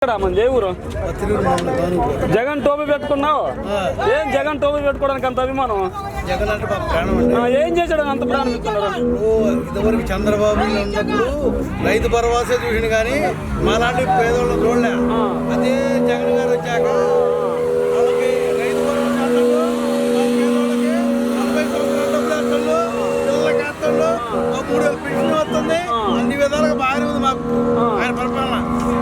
మన జయవురు జగన్ టోపీ పెట్టుకున్నావు. ఏం జగన్ టోపీ పెట్టుకోవడానికి అంత అభిమానం? జగన్ అంటే ప్రాణం. ఏం చేశాడు అంత ప్రాణం ఇస్తున్నారు? ఇంతవరకు చంద్రబాబు ఉన్నప్పుడు రైతు భరోసా చూసిండు కానీ మాలాంటి పేదోళ్ళు చూడలే. అదే జగన్ గారు వచ్చాక వాళ్ళకి రైతు భరోసా పిల్లలకి వేస్తాడు, 3,000 పెన్షన్ వస్తుంది. అన్ని విధాలుగా బాగానే ఉంది మాకు ఆయన పరిపాలన.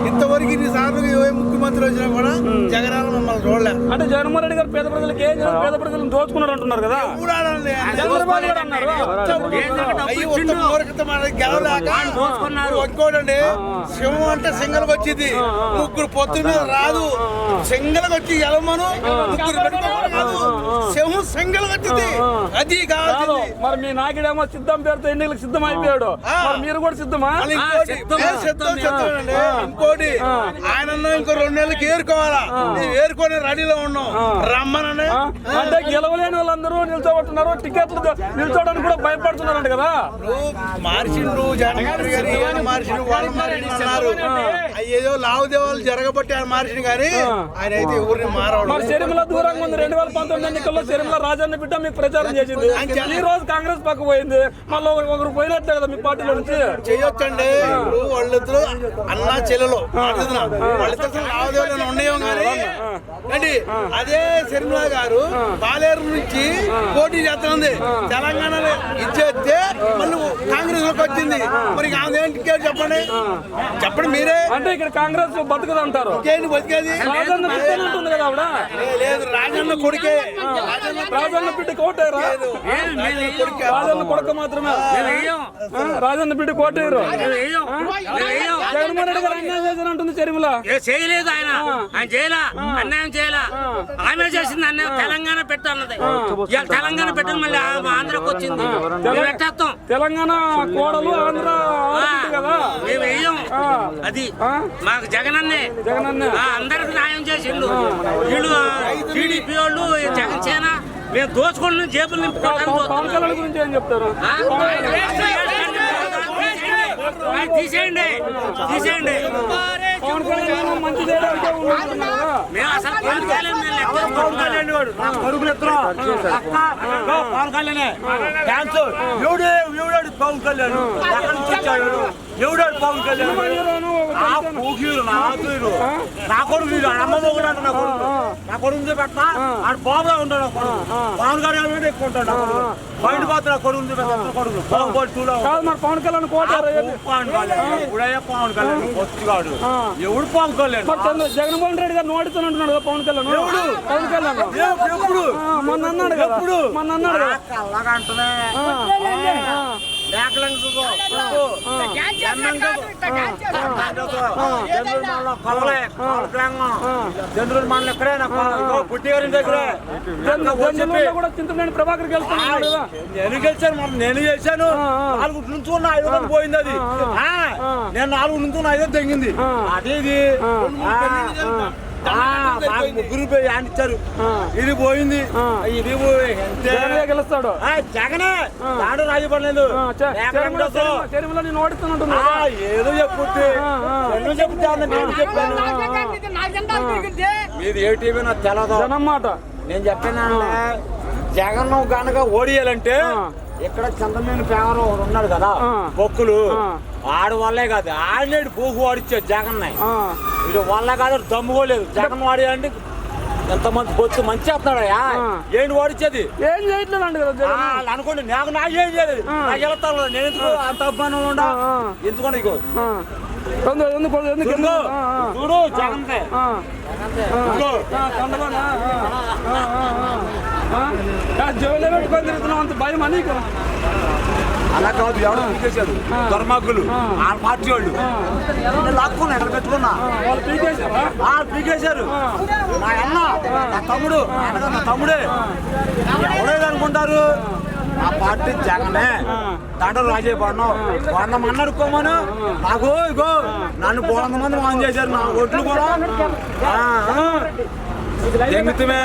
ఇంతవరకు ఇన్నిసార్లు ఏ ముఖ్యమంత్రి వచ్చినా కూడా జగన్ మమ్మల్ని చూడలే. అంటే జగన్మోహన్ రెడ్డి గారు పేద ప్రజలకు ఏం చేయాలి, పేద ప్రజలను దోచుకున్నారు అంటున్నారు కదా. ఇంకోటండి, సింహం అంటే సింగల్కి వచ్చింది, ముగ్గురు పొత్తు మీద రాదు. సింగల్కి వచ్చి ఎలమను ముగ్గురు పెట్టుకోవడం కాదు, సింహం సింగల్కి వచ్చింది. అది కాదు. మరి మీ నాయుడేమో సిద్ధం పేరుతో ఎన్నికలకు సిద్ధం అయిపోయాడు, మీరు కూడా సిద్ధమా? ఇంకోటి ఆయన ఇంకో 2 నెలలకి ఏరుకోవాలా, ఏరుకొని రెడీలో ఉన్నాం రమ్మనండి. అంటే గెలవలేని వాళ్ళందరూ నిల్చోబట్టున్నారు, టికెట్లు నిల్చోడానికి కూడా భయపడుతున్నారంట కదా. మార్చిండు జగన్మోహన్ గారు, ఏమైనా మార్చిండు వాళ్ళు మార్చిండు అన్నారు. అయ్యేదో లావుదేవాళ్ళు జరగబట్టి ఆయన మార్చిండు కానీ ఆయన అయితే ఎవరిని మారవడం. మరి షర్మిల దూరంగా ఉంది. 2019 ఎన్నికల్లో షర్మిల రాజన్న బిడ్డ మీకు ప్రచారం చేసింది. ఈ రోజు కాంగ్రెస్ పక్క పోయింది, మళ్ళీ ఒకరు పోయినట్లే కదా మీ పార్టీలో నుంచి. చేయొచ్చండి. ఇప్పుడు వాళ్ళిద్దరు అన్నా చెల్లెలు వాళ్ళిద్దరు లావుదేవాళ్ళు ఉండేవం కానీ అండి. అదే షర్మిల గారు పాలేరు నుంచి పోటీ చేస్తుంది, తెలంగాణలో ఇచ్చేస్తే మళ్ళీ కాంగ్రెస్ లోకి వచ్చింది. మరి ఆమె టికెట్ చెప్పండి, చెప్పండి మీరే. అంటే ఇక్కడ కాంగ్రెస్ బతుకదు అంటారు. బతికేది రాజన్న బిడ్డ ఉంటుంది కదా ఆవిడ. లేదు, రాజన్న కొడుకే. రాజన్న బిడ్డ కోటేరా? రాజన్న కొడుకు మాత్రమే, రాజన్న బిడ్డ కోటేరు. జగన్మోహన్ రెడ్డి గారు అన్యాయం చేశారు అంటుంది షర్మిల. చేయలేదు, ఆయన చేయలా, అన్యాయం చేయలా. ఆమె చేసింది అన్యాయం. తెలంగాణ పెట్టన్నది, తెలంగాణ పెట్టింది, మళ్ళీ ఆంధ్రాకి వచ్చింది. తెలంగాణ కోడలు ఆంధ్ర కదా, మేము వేయం. అది మాకు జగనన్నే అందరికి న్యాయం చేసిండు. వీళ్ళు టీడీపీ వాళ్ళు జగన్సేన మేము దోచుకుని జేబులు పవన్ కళ్యాణ్ గురించి ఏం చెప్తారు? తీసేయండి, తీసేయండి. పవన్ కళ్యాణ్ మంచి మేము అసలు పవన్ కళ్యాణ్ పవన్ కళ్యాణ్ వాడు పవన్ కళ్యాణ్ క్యాన్సర్. ఎవడాడు పవన్ కళ్యాణ్? ఎవడాడు పవన్ కళ్యాణ్? నా కొడుకు అమ్మమ్మ కూడా అంట. నా కొడుకు పెట్టా ఆడు బాబుగా ఉంటాడు. పవన్ కళ్యాణ్ మీద ఎక్కువ ఉంటాడు. బయట పోతున్నా కొడుకు కొడుకు పవన్ కళ్యాణ్ కోటారు. పవన్ కళ్యాణ్ వచ్చుగాడు. ఎవడు పవన్ కళ్యాణ్? జగన్మోహన్ రెడ్డి గారు నోడుతున్నట్టున్నాడు కదా పవన్ కళ్యాణ్. పవన్ కళ్యాణ్ ఎప్పుడు మొన్న అన్నాడు కదా, మొన్న అన్నాడు కదా. అలాగా అంటున్నా చంద్రుడు మనల్ని ఎక్కడైనా పుట్టి గారి దగ్గర కూడా చింతమనేని ప్రభాకర్ గెలుస్తున్నాడు. నేను గెలిచాను, నేను చేశాను. 4 నుంచి ఉన్న 500 పోయింది. అది నేను 4 నుంచి ఉన్న 500 తెగింది. అదేది ముగ్గురు ఇచ్చారు, ఇది పోయింది. ఇది గెలుస్తాడు జగనే, దాడు రాజపడలేదు. ఏదో చెప్పుద్ది, ఎన్నో చెప్తాను. నేను చెప్పాను మీది ఏ టీవీ నాకు తెలదు అన్నమాట. నేను చెప్పాను, జగన్ కనుక ఓడియాలంటే ఇక్కడ చంద్రమేని పేవర్ ఉన్నాడు కదా, బొక్కులు ఆడు వల్లే కాదు. ఆడినాడు పోగు వాడిచ్చాడు జగన్. వీడు వల్ల కాదు, దమ్ముకోలేదు. జగన్ వాడియాలంటే ఎంతమంది బొత్తు మంచి చేస్తున్నాడయా. ఏంటి వాడిచ్చేది? ఏం చేయట్లేదు కదా అనుకోండి. నాకు ఏం చేయలేదు, నాకు వెళ్తాను. నేను ఎందుకు అంత అభిమానంలో ఉండా? ఎందుకంటే ఇగో చూడు జగన్ జోలే పెట్టుకొని తిరుగుతున్నాం, అంత భయం నీకు? అలా కాదు, ఎవరు పీకేశారు దుర్మార్గులు, ఆ పార్టీ వాళ్ళు. లాక్కున్నా ఎక్కడ పెట్టుకున్నా వాళ్ళు పీకేశారు. నా అన్న, నా తమ్ముడు, నా తమ్ముడే ఎవడేదనుకుంటారు. ఆ పార్టీ జగనే, దాంట్లో రాజేపడినాం. 100 మంది అనుకోమను. నాకు ఇగో నన్ను 100 మంది మాన్ చేశారు. నా ఓట్లు కూడా జంగితమే.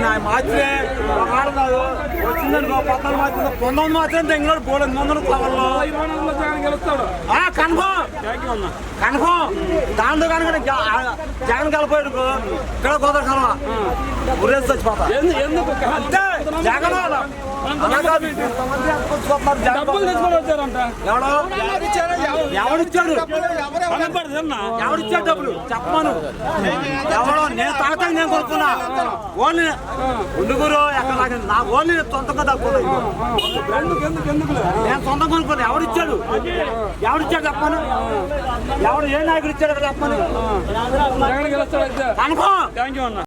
నా మార్చినే ఒక ఆడదాడు వచ్చిందనుకో 14 మార్చింది 19 మాత్రం తెంగినాడు పోలేదు ముందు కావాలో 24లో జగన్ గెలుస్తాడు. కన్ఫర్మ్ దాంతో కనుక జగన్ కలిపోయాడు ఇక్కడ కుదర కలవ ఉరేసి చచ్చిపోతా ఎందుకు అంతే జగన్ అలా కాదు డబ్బులు తెచ్చుకొని వచ్చారంట. ఎవడిచ్చాడు కనపడదన్నా ఎవడిచ్చాడు డబ్బులు చెప్పమను ఎవడో నేను తాగుతాను నేను కొనుక్కున్నా ఓన్లీ ఉండుగురు ఎక్కడ నా ఓన్లీ సొంతంగా తక్కువ ఎందుకు నేను సొంతం కొనుక్కున్నా ఎవడిచ్చాడు చెప్పను ఎవడు ఏ నాయకుడు ఇచ్చాడు చెప్పను జగన్ గెలుస్తాడు అయితే. కనుకో థ్యాంక్ యూ అన్న.